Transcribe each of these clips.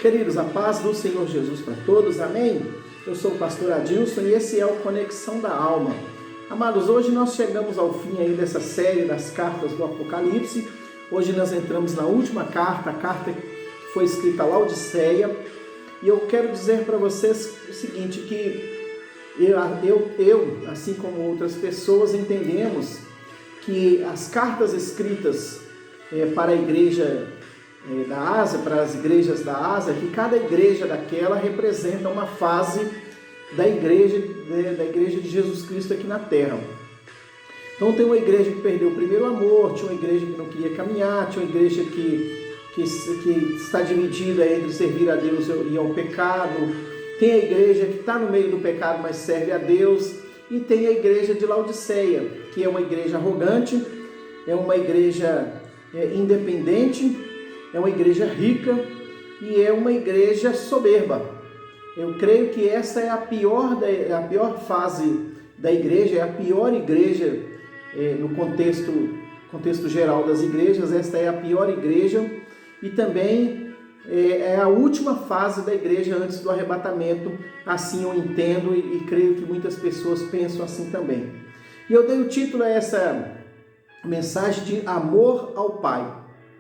Queridos, a paz do Senhor Jesus para todos, amém? Eu sou o pastor Adilson e esse é o Conexão da Alma. Amados, hoje nós chegamos ao fim aí dessa série das cartas do Apocalipse. Hoje nós entramos na última carta, a carta que foi escrita a Laodiceia. E eu quero dizer para vocês o seguinte, que eu, assim como outras pessoas, entendemos que as cartas escritas para a igreja da Ásia, para as igrejas da Ásia, que cada igreja daquela representa uma fase da igreja de Jesus Cristo aqui na Terra. Então tem uma igreja que perdeu o primeiro amor, tinha uma igreja que não queria caminhar, tinha uma igreja que está dividida entre servir a Deus e ao pecado, tem a igreja que está no meio do pecado, mas serve a Deus, e tem a igreja de Laodiceia, que é uma igreja arrogante, é uma igreja independente, é uma igreja rica e é uma igreja soberba. Eu creio que essa é a pior fase da igreja, é a pior igreja no contexto geral das igrejas. Esta é a pior igreja e também é a última fase da igreja antes do arrebatamento. Assim eu entendo e creio que muitas pessoas pensam assim também. E eu dei o título a essa mensagem de Amor ao Pai.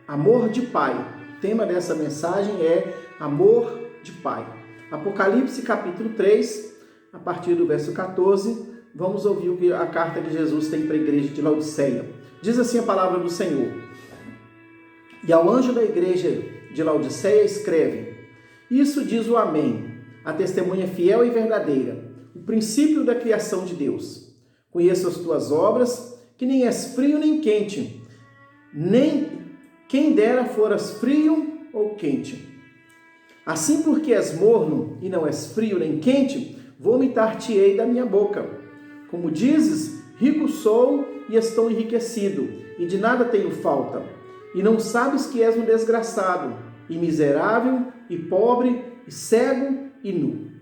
Amor de Pai. O tema dessa mensagem é Amor de Pai. Apocalipse capítulo 3, a partir do verso 14, vamos ouvir a carta que Jesus tem para a igreja de Laodiceia. Diz assim a palavra do Senhor. E ao anjo da igreja de Laodiceia escreve: Isso diz o Amém, a testemunha fiel e verdadeira, o princípio da criação de Deus. Conheço as tuas obras, que nem és frio nem quente, nem quem dera foras frio ou quente. Assim porque és morno e não és frio nem quente, vomitar-te-ei da minha boca. Como dizes, rico sou e estou enriquecido, e de nada tenho falta. E não sabes que és um desgraçado, e miserável, e pobre, e cego, e nu.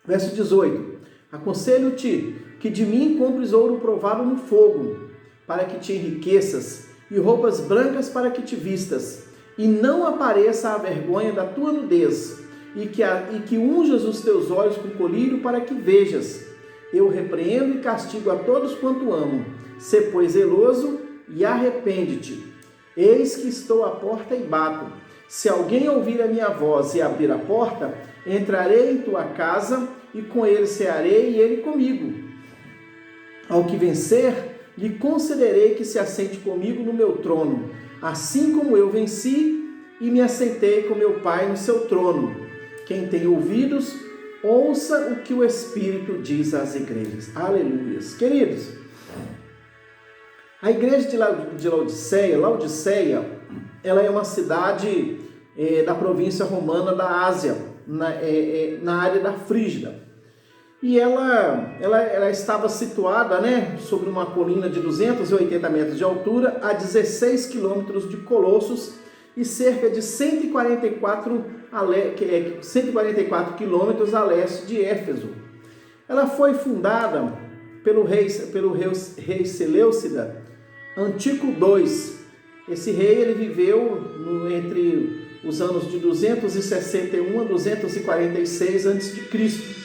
Verso 18. Aconselho-te que de mim compres ouro provado no fogo, para que te enriqueças, e roupas brancas para que te vistas, e não apareça a vergonha da tua nudez, e que unjas os teus olhos com colírio para que vejas. Eu repreendo e castigo a todos quanto amo. Sê, pois, zeloso e arrepende-te. Eis que estou à porta e bato. Se alguém ouvir a minha voz e abrir a porta, entrarei em tua casa, e com ele cearei e ele comigo. Ao que vencer, lhe concederei que se assente comigo no meu trono, assim como eu venci e me assentei com meu Pai no seu trono. Quem tem ouvidos, ouça o que o Espírito diz às igrejas. Aleluias. Queridos, a igreja de Laodiceia, ela é uma cidade da província romana da Ásia, na área da Frígia. E ela estava situada, sobre uma colina de 280 metros de altura, a 16 quilômetros de Colossos e cerca de 144 quilômetros a leste de Éfeso. Ela foi fundada pelo rei Seleucida Antíoco II. Esse rei ele viveu entre os anos de 261 a 246 a.C.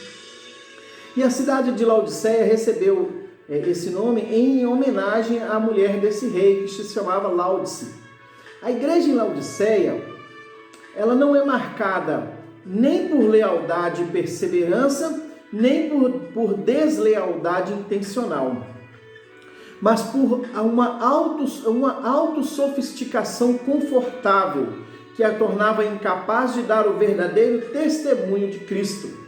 E a cidade de Laodiceia recebeu esse nome em homenagem à mulher desse rei, que se chamava Laudice. A igreja em Laodiceia, ela não é marcada nem por lealdade e perseverança, nem por deslealdade intencional, mas por uma autossofisticação confortável, que a tornava incapaz de dar o verdadeiro testemunho de Cristo.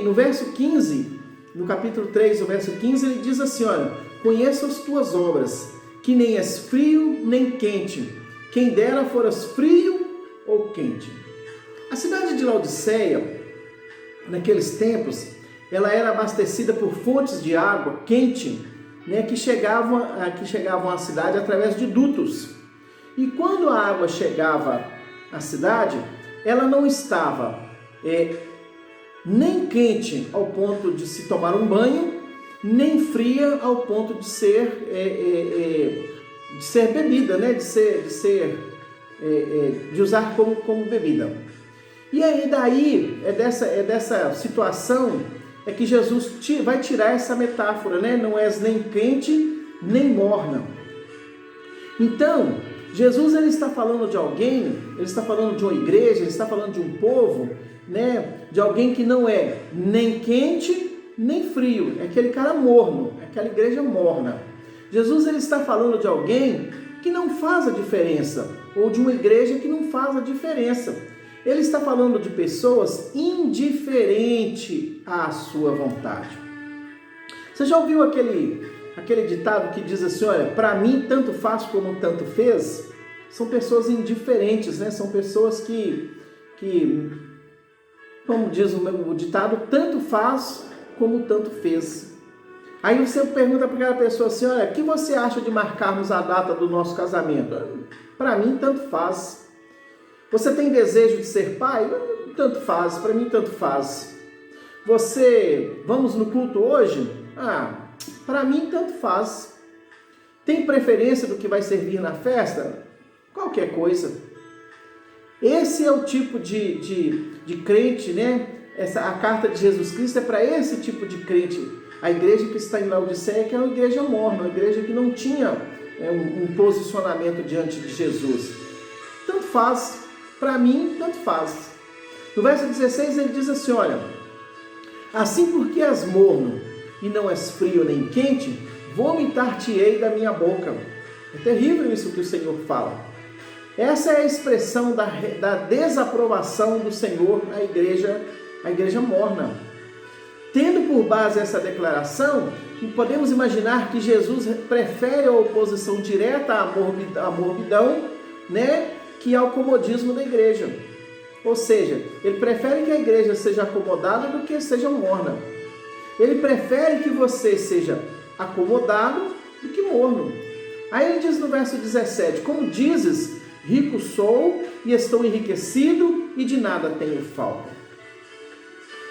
No verso 15, no capítulo 3, no verso 15, ele diz assim, olha, conheço as tuas obras, que nem és frio nem quente, quem dera foras frio ou quente. A cidade de Laodiceia, naqueles tempos, ela era abastecida por fontes de água quente, que chegavam à cidade através de dutos. E quando a água chegava à cidade, ela não estava nem quente ao ponto de se tomar um banho, nem fria ao ponto de ser bebida, de usar como bebida. E aí daí, é dessa situação, é que Jesus vai tirar essa metáfora, né? Não és nem quente, nem morna. Então, Jesus ele está falando de alguém, ele está falando de uma igreja, ele está falando de um povo, né? De alguém que não é nem quente, nem frio. É aquele cara morno, é aquela igreja morna. Jesus ele está falando de alguém que não faz a diferença, ou de uma igreja que não faz a diferença. Ele está falando de pessoas indiferentes à sua vontade. Você já ouviu aquele ditado que diz assim, olha, para mim tanto faz como tanto fez? São pessoas indiferentes, né? São pessoas que como diz o ditado, tanto faz como tanto fez. Aí você pergunta para aquela pessoa assim, olha, o que você acha de marcarmos a data do nosso casamento? Para mim tanto faz. Você tem desejo de ser pai? Tanto faz, para mim tanto faz. Vamos no culto hoje? Para mim tanto faz. Tem preferência do que vai servir na festa? Qualquer coisa. Esse é o tipo de crente, né? A carta de Jesus Cristo é para esse tipo de crente. A igreja que está em Laodiceia, que é uma igreja morna, uma igreja que não tinha um posicionamento diante de Jesus. Tanto faz. Para mim, tanto faz. No verso 16 ele diz assim, olha, assim porque és morno e não és frio nem quente, vomitar-te-ei da minha boca. É terrível isso que o Senhor fala. Essa é a expressão da desaprovação do Senhor à igreja morna. Tendo por base essa declaração, podemos imaginar que Jesus prefere a oposição direta à morbidão, né, que é o comodismo da igreja. Ou seja, ele prefere que a igreja seja acomodada do que seja morna. Ele prefere que você seja acomodado do que morno. Aí ele diz no verso 17, como dizes, rico sou e estou enriquecido e de nada tenho falta.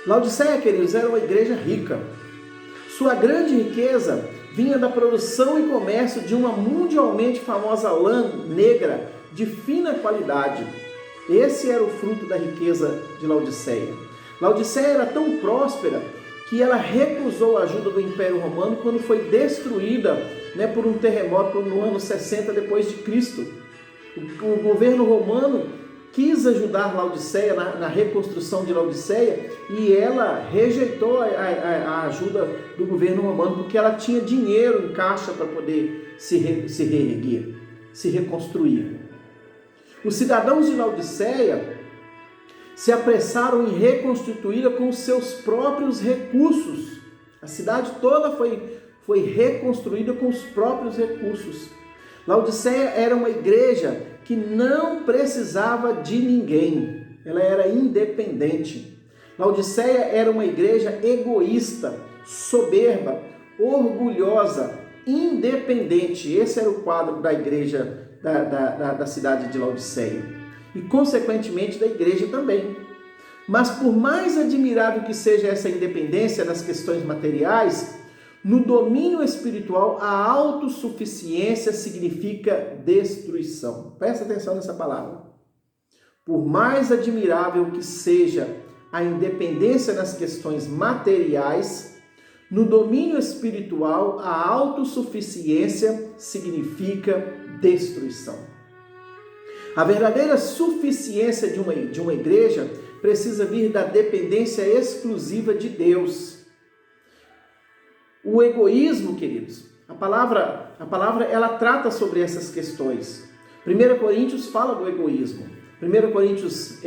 Laodiceia, queridos, era uma igreja rica. Sua grande riqueza vinha da produção e comércio de uma mundialmente famosa lã negra de fina qualidade. Esse era o fruto da riqueza de Laodiceia. Laodiceia era tão próspera que ela recusou a ajuda do Império Romano quando foi destruída, né, por um terremoto no ano 60 depois de Cristo. O governo romano quis ajudar Laodiceia na reconstrução de Laodiceia e ela rejeitou a ajuda do governo romano porque ela tinha dinheiro em caixa para poder se reerguer, se reconstruir. Os cidadãos de Laodiceia se apressaram em reconstituí-la com os seus próprios recursos. A cidade toda foi reconstruída com os próprios recursos. Laodiceia era uma igreja que não precisava de ninguém. Ela era independente. Laodiceia era uma igreja egoísta, soberba, orgulhosa, independente. Esse era o quadro da igreja da cidade de Laodiceia e consequentemente da igreja também. Mas por mais admirável que seja essa independência nas questões materiais, no domínio espiritual a autossuficiência significa destruição. Presta atenção nessa palavra. Por mais admirável que seja a independência nas questões materiais, no domínio espiritual a autossuficiência significa destruição. A verdadeira suficiência de uma igreja precisa vir da dependência exclusiva de Deus. O egoísmo, queridos, a palavra ela trata sobre essas questões. 1 Coríntios fala do egoísmo. 1 Coríntios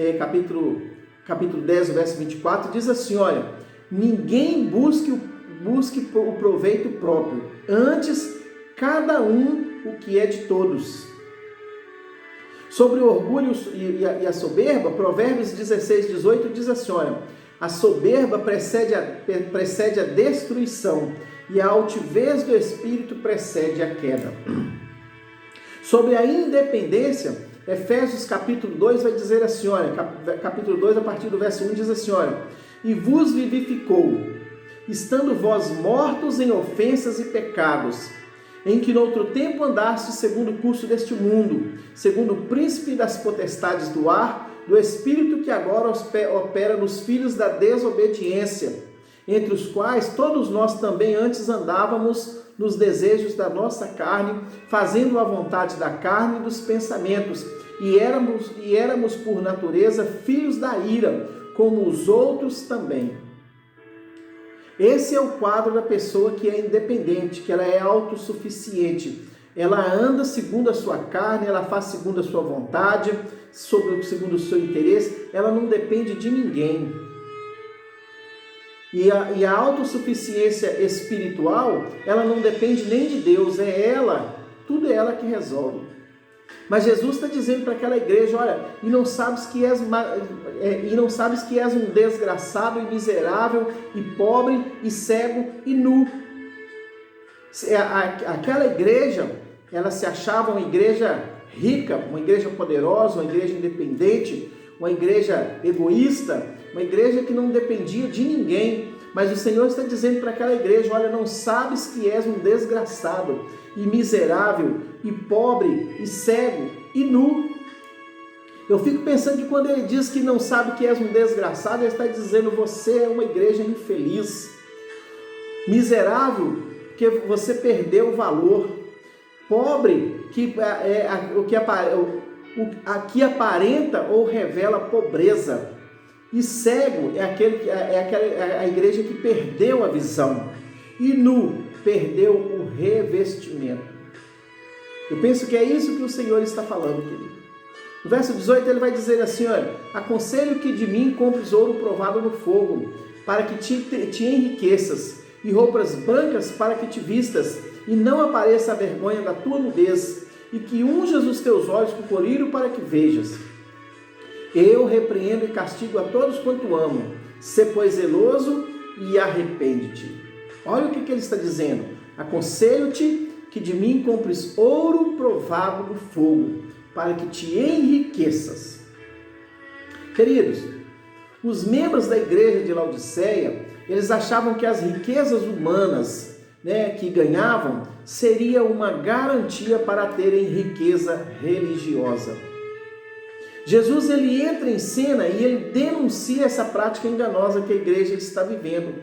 capítulo 10, verso 24, diz assim, olha, ninguém busque o proveito próprio, antes cada um o que é de todos. Sobre o orgulho e a soberba, Provérbios 16, 18 diz assim, olha, a soberba precede a destruição e a altivez do espírito precede a queda. Sobre a independência, Efésios capítulo 2 vai dizer assim, olha, capítulo 2 a partir do verso 1 diz assim, olha, e vos vivificou, estando vós mortos em ofensas e pecados, em que noutro tempo andaste segundo o curso deste mundo, segundo o príncipe das potestades do ar, do espírito que agora opera nos filhos da desobediência, entre os quais todos nós também antes andávamos nos desejos da nossa carne, fazendo a vontade da carne e dos pensamentos, e éramos por natureza filhos da ira, como os outros também. Esse é o quadro da pessoa que é independente, que ela é autossuficiente. Ela anda segundo a sua carne, ela faz segundo a sua vontade, segundo o seu interesse, ela não depende de ninguém. E a autossuficiência espiritual, ela não depende nem de Deus, é ela, tudo é ela que resolve. Mas Jesus está dizendo para aquela igreja, olha, e não sabes que és um desgraçado e miserável, e pobre, e cego, e nu. Aquela igreja, ela se achava uma igreja rica, uma igreja poderosa, uma igreja independente, uma igreja egoísta, uma igreja que não dependia de ninguém. Mas o Senhor está dizendo para aquela igreja, olha, não sabes que és um desgraçado, e miserável, e pobre, e cego, e nu. Eu fico pensando que quando ele diz que não sabe que és um desgraçado, ele está dizendo, você é uma igreja infeliz. Miserável, porque você perdeu o valor. Pobre, que aparenta ou revela pobreza. E cego é a igreja que perdeu a visão. E nu, perdeu o revestimento. Eu penso que é isso que o Senhor está falando, querido. No verso 18 ele vai dizer assim, olha, aconselho que de mim compres ouro provado no fogo, para que te enriqueças, e roupas brancas para que te vistas, e não apareça a vergonha da tua nudez, e que unjas os teus olhos com colírio para que vejas. Eu repreendo e castigo a todos quanto amo. Sê, pois, zeloso e arrepende-te. Olha o que ele está dizendo. Aconselho-te que de mim compres ouro provado no fogo, para que te enriqueças. Queridos, os membros da igreja de Laodiceia, eles achavam que as riquezas humanas, que ganhavam, seria uma garantia para terem riqueza religiosa. Jesus ele entra em cena e ele denuncia essa prática enganosa que a igreja está vivendo.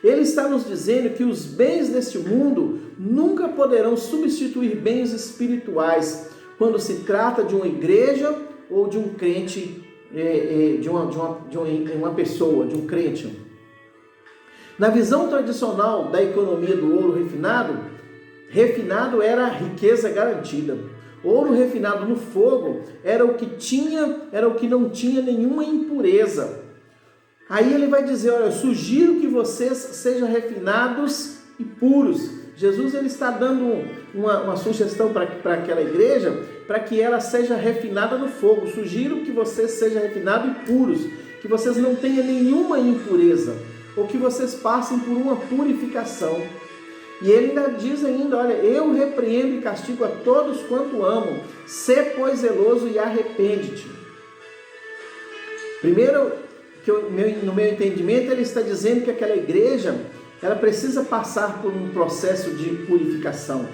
Ele está nos dizendo que os bens deste mundo nunca poderão substituir bens espirituais quando se trata de uma igreja ou de um crente, de uma pessoa, de um crente. Na visão tradicional da economia do ouro refinado era a riqueza garantida. Ouro refinado no fogo era o que não tinha nenhuma impureza. Aí ele vai dizer, olha, eu sugiro que vocês sejam refinados e puros. Jesus ele está dando uma sugestão para aquela igreja, para que ela seja refinada no fogo. Sugiro que vocês sejam refinados e puros, que vocês não tenham nenhuma impureza, ou que vocês passem por uma purificação. E ele ainda diz olha, eu repreendo e castigo a todos quanto amo. Sê, pois, zeloso e arrepende-te. Primeiro, no meu entendimento, ele está dizendo que aquela igreja, ela precisa passar por um processo de purificação.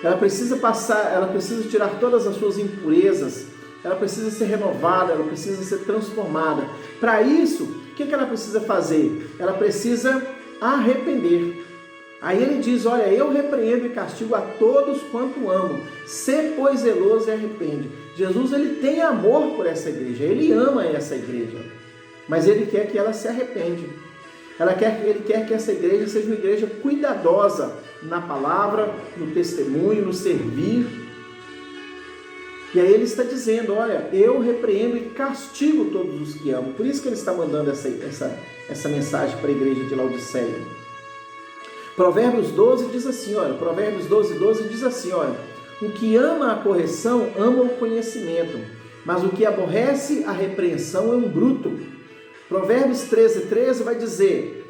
Ela precisa tirar todas as suas impurezas, ela precisa ser renovada, ela precisa ser transformada. Para isso, o que ela precisa fazer? Ela precisa arrepender. Aí ele diz, olha, eu repreendo e castigo a todos quanto amo. Sê, pois, zeloso e arrepende. Jesus, ele tem amor por essa igreja, ele ama essa igreja, mas ele quer que ela se arrepende. Ele quer que essa igreja seja uma igreja cuidadosa na palavra, no testemunho, no servir. E aí ele está dizendo, olha, eu repreendo e castigo todos os que amo. Por isso que ele está mandando essa mensagem para a igreja de Laodiceia. Provérbios 12 diz assim, olha, Provérbios 12 diz assim, olha, o que ama a correção ama o conhecimento, mas o que aborrece a repreensão é um bruto. Provérbios 13 vai dizer,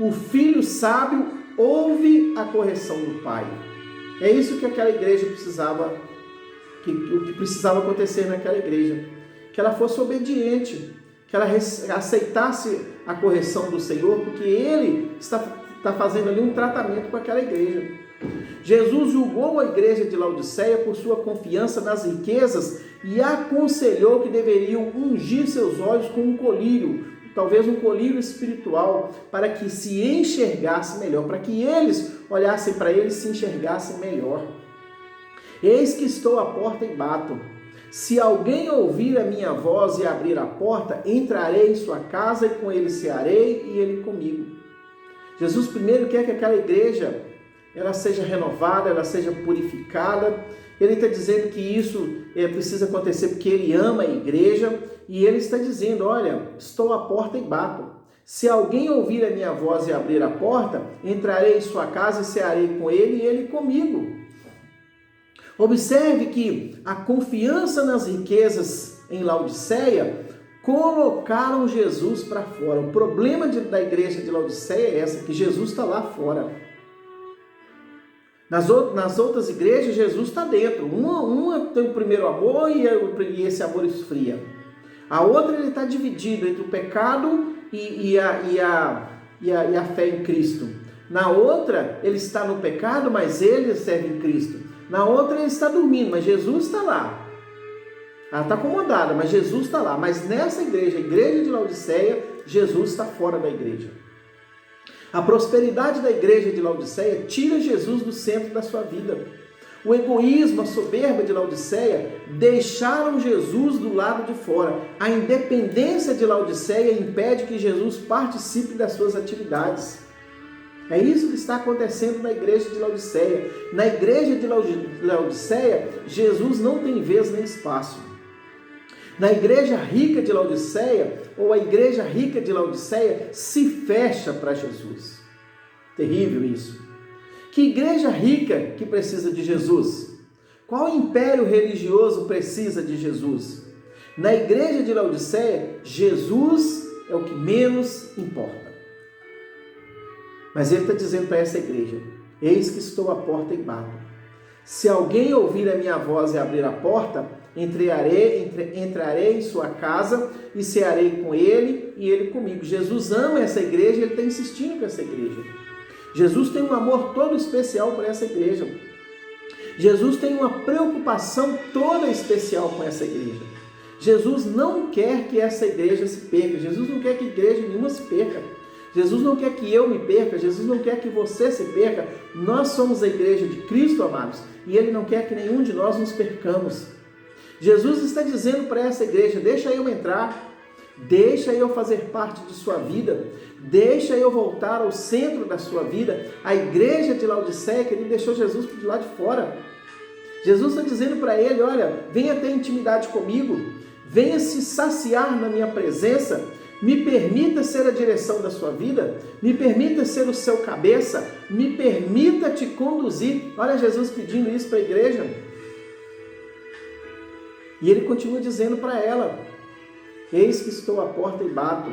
o filho sábio ouve a correção do pai. É isso que aquela igreja precisava, o que precisava acontecer naquela igreja, que ela fosse obediente, que ela aceitasse a correção do Senhor, porque ele está fazendo ali um tratamento com aquela igreja. Jesus julgou a igreja de Laodiceia por sua confiança nas riquezas e aconselhou que deveriam ungir seus olhos com um colírio, talvez um colírio espiritual, para que se enxergasse melhor, para que eles olhassem para ele e se enxergassem melhor. Eis que estou à porta e bato. Se alguém ouvir a minha voz e abrir a porta, entrarei em sua casa e com ele cearei e ele comigo. Jesus primeiro quer que aquela igreja ela seja renovada, ela seja purificada. Ele está dizendo que isso precisa acontecer porque ele ama a igreja e ele está dizendo, olha, estou à porta e bato. Se alguém ouvir a minha voz e abrir a porta, entrarei em sua casa e cearei com ele e ele comigo. Observe que a confiança nas riquezas em Laodiceia colocaram Jesus para fora. O problema da igreja de Laodiceia é essa, que Jesus está lá fora. Nas outras igrejas, Jesus está dentro. Uma tem o primeiro amor e esse amor esfria. A outra ele está dividido entre o pecado e a fé em Cristo. Na outra, ele está no pecado, mas ele serve em Cristo. Na outra ele está dormindo, mas Jesus está lá. Ela está acomodada, mas Jesus está lá. Mas nessa igreja, a igreja de Laodiceia, Jesus está fora da igreja. A prosperidade da igreja de Laodiceia tira Jesus do centro da sua vida. O egoísmo, a soberba de Laodiceia deixaram Jesus do lado de fora. A independência de Laodiceia impede que Jesus participe das suas atividades. É isso que está acontecendo na igreja de Laodiceia. Na igreja de Laodiceia, Jesus não tem vez nem espaço. Na igreja rica de Laodiceia, ou a igreja rica de Laodiceia, se fecha para Jesus. Terrível isso. Que igreja rica que precisa de Jesus? Qual império religioso precisa de Jesus? Na igreja de Laodiceia, Jesus é o que menos importa. Mas ele está dizendo para essa igreja, eis que estou à porta e bato. Se alguém ouvir a minha voz e abrir a porta, entrarei em sua casa e cearei com ele e ele comigo. Jesus ama essa igreja e ele está insistindo com essa igreja. Jesus tem um amor todo especial por essa igreja. Jesus tem uma preocupação toda especial com essa igreja. Jesus não quer que essa igreja se perca. Jesus não quer que igreja nenhuma se perca. Jesus não quer que eu me perca, Jesus não quer que você se perca. Nós somos a igreja de Cristo, amados, e Ele não quer que nenhum de nós nos percamos. Jesus está dizendo para essa igreja, deixa eu entrar, deixa eu fazer parte de sua vida, deixa eu voltar ao centro da sua vida. A igreja de Laodiceia, que ele deixou Jesus do lado de fora. Jesus está dizendo para ele, olha, venha ter intimidade comigo, venha se saciar na minha presença, me permita ser a direção da sua vida, me permita ser o seu cabeça, me permita te conduzir. Olha Jesus pedindo isso para a igreja. E ele continua dizendo para ela, eis que estou à porta e bato.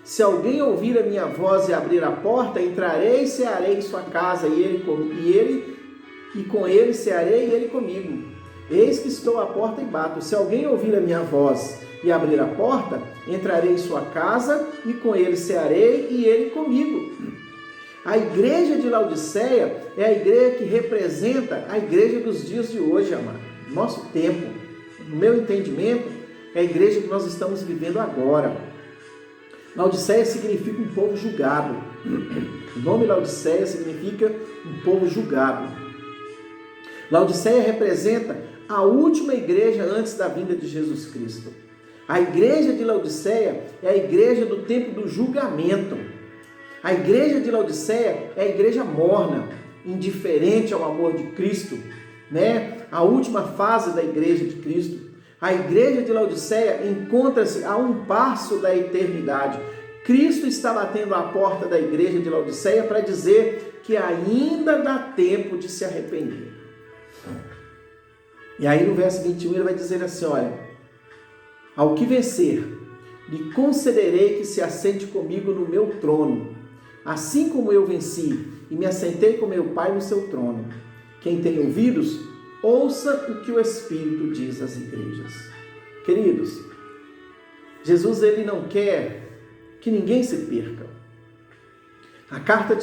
Se alguém ouvir a minha voz e abrir a porta, entrarei e cearei em sua casa, e com ele cearei e ele comigo. Eis que estou à porta e bato. Se alguém ouvir a minha voz e abrir a porta, entrarei em sua casa e com ele cearei e ele comigo. A igreja de Laodiceia é a igreja que representa a igreja dos dias de hoje, amado. Nosso tempo, no meu entendimento, é a igreja que nós estamos vivendo agora. Laodiceia significa um povo julgado. O nome Laodiceia significa um povo julgado. Laodiceia representa a última igreja antes da vinda de Jesus Cristo. A igreja de Laodiceia é a igreja do tempo do julgamento. A igreja de Laodiceia é a igreja morna, indiferente ao amor de Cristo, né? A última fase da igreja de Cristo. A igreja de Laodiceia encontra-se a um passo da eternidade. Cristo está batendo à porta da igreja de Laodiceia para dizer que ainda dá tempo de se arrepender. E aí no verso 21 ele vai dizer assim, olha, ao que vencer, lhe concederei que se assente comigo no meu trono, assim como eu venci e me assentei com meu Pai no seu trono. Quem tem ouvidos, ouça o que o Espírito diz às igrejas. Queridos, Jesus ele não quer que ninguém se perca. A carta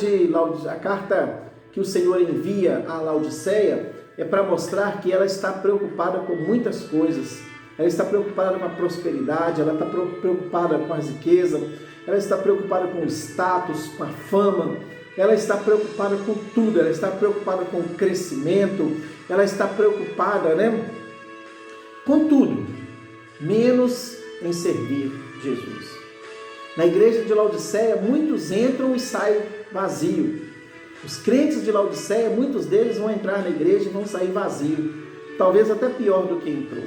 que o Senhor envia a Laodiceia é para mostrar que ela está preocupada com muitas coisas. ela está preocupada com a prosperidade, ela está preocupada com a riqueza, ela está preocupada com o status, com a fama, ela está preocupada com tudo, ela está preocupada com o crescimento, ela está preocupada, com tudo, menos em servir Jesus. Na igreja de Laodiceia, muitos entram e saem vazios. Os crentes de Laodiceia, muitos deles vão entrar na igreja e vão sair vazios, talvez até pior do que entrou.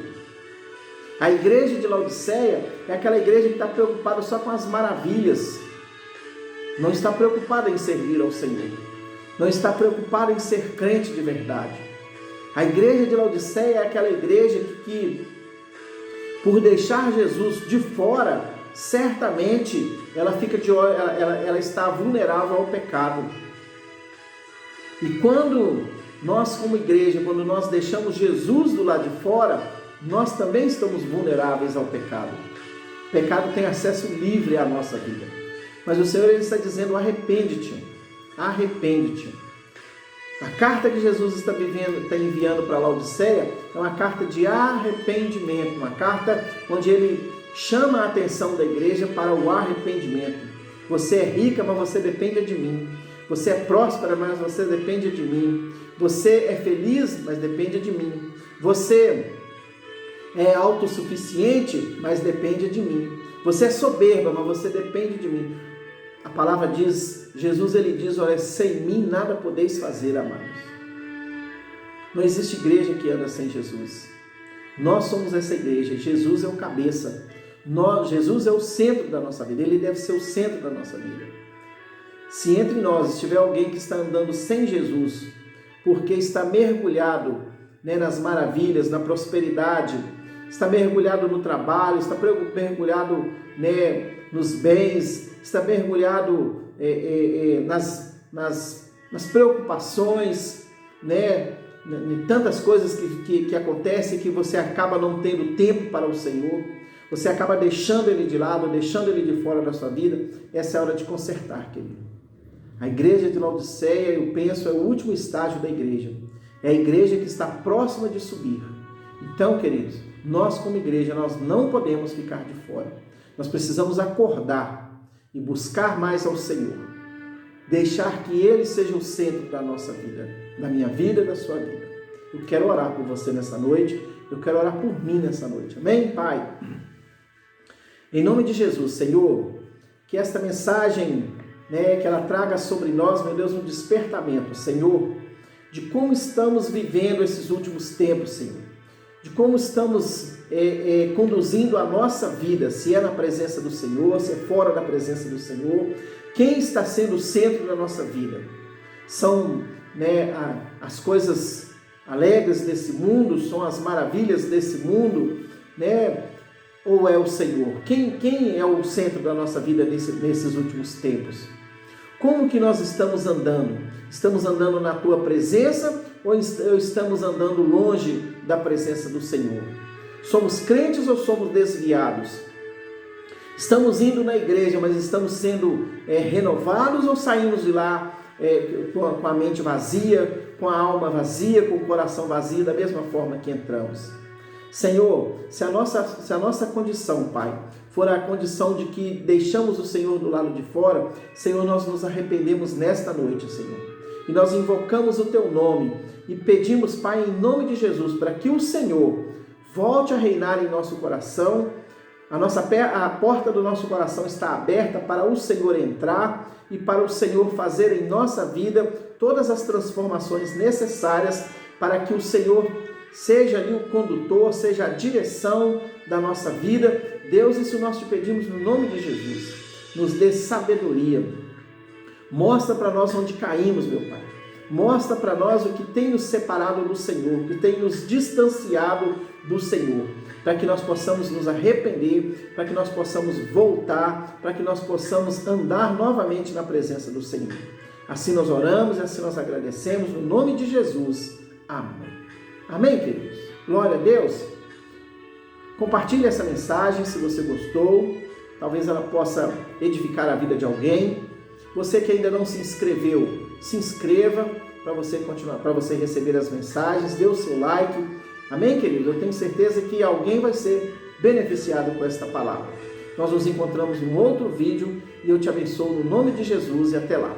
A igreja de Laodiceia é aquela igreja que está preocupada só com as maravilhas, não está preocupada em servir ao Senhor, não está preocupada em ser crente de verdade. A igreja de Laodiceia é aquela igreja que por deixar Jesus de fora, certamente ela está vulnerável ao pecado. E quando nós como igreja, quando nós deixamos Jesus do lado de fora, nós também estamos vulneráveis ao pecado. O pecado tem acesso livre à nossa vida. Mas o Senhor ele está dizendo, arrepende-te, arrepende-te. A carta que Jesus está enviando para Laodiceia é uma carta de arrependimento, uma carta onde ele chama a atenção da igreja para o arrependimento. Você é rica, mas você depende de mim. Você é próspera, mas você depende de mim. Você é feliz, mas depende de mim. Você é autossuficiente, mas depende de mim. Você é soberba, mas você depende de mim. A palavra diz, Jesus ele diz, olha, sem mim nada podeis fazer, amados. Não existe igreja que anda sem Jesus. Nós somos essa igreja, Jesus é o cabeça. Jesus é o centro da nossa vida, ele deve ser o centro da nossa vida. Se entre nós estiver alguém que está andando sem Jesus, porque está mergulhado nas maravilhas, na prosperidade, está mergulhado no trabalho, está mergulhado nos bens, está mergulhado nas preocupações, em tantas coisas que acontecem que você acaba não tendo tempo para o Senhor, você acaba deixando Ele de lado, deixando Ele de fora da sua vida. Essa é a hora de consertar, querido. A igreja de Laodiceia, eu penso, é o último estágio da igreja. É a igreja que está próxima de subir. Então, queridos, nós como igreja, nós não podemos ficar de fora. Nós precisamos acordar e buscar mais ao Senhor. Deixar que Ele seja o centro da nossa vida, da minha vida e da sua vida. Eu quero orar por você nessa noite. Eu quero orar por mim nessa noite. Amém, Pai? Em nome de Jesus, Senhor, que esta mensagem, que ela traga sobre nós, meu Deus, um despertamento, Senhor, de como estamos vivendo esses últimos tempos, Senhor. De como estamos conduzindo a nossa vida, se é na presença do Senhor, se é fora da presença do Senhor. Quem está sendo o centro da nossa vida? São as coisas alegres desse mundo, são as maravilhas desse mundo, ou é o Senhor? Quem é o centro da nossa vida nesses últimos tempos? Como que nós estamos andando? Estamos andando na Tua presença ou estamos andando longe da presença do Senhor? Somos crentes ou somos desviados? Estamos indo na igreja, mas estamos sendo renovados ou saímos de lá com a mente vazia, com a alma vazia, com o coração vazio, da mesma forma que entramos? Senhor, se a nossa condição, Pai, for a condição de que deixamos o Senhor do lado de fora, Senhor, nós nos arrependemos nesta noite, Senhor. E nós invocamos o Teu nome e pedimos, Pai, em nome de Jesus, para que o Senhor volte a reinar em nosso coração. A porta do nosso coração está aberta para o Senhor entrar e para o Senhor fazer em nossa vida todas as transformações necessárias para que o Senhor seja ali o condutor, seja a direção da nossa vida. Deus, isso nós te pedimos no nome de Jesus. Nos dê sabedoria. Mostra para nós onde caímos, meu Pai. Mostra para nós o que tem nos separado do Senhor, o que tem nos distanciado do Senhor, para que nós possamos nos arrepender, para que nós possamos voltar, para que nós possamos andar novamente na presença do Senhor. Assim nós oramos e assim nós agradecemos no nome de Jesus. Amém. Amém, queridos? Glória a Deus. Compartilhe essa mensagem se você gostou. Talvez ela possa edificar a vida de alguém. Você que ainda não se inscreveu, se inscreva para você continuar, para você receber as mensagens. Dê o seu like, Amém, querido? Eu tenho certeza que alguém vai ser beneficiado com esta palavra. Nós nos encontramos num outro vídeo e eu te abençoo no nome de Jesus e até lá.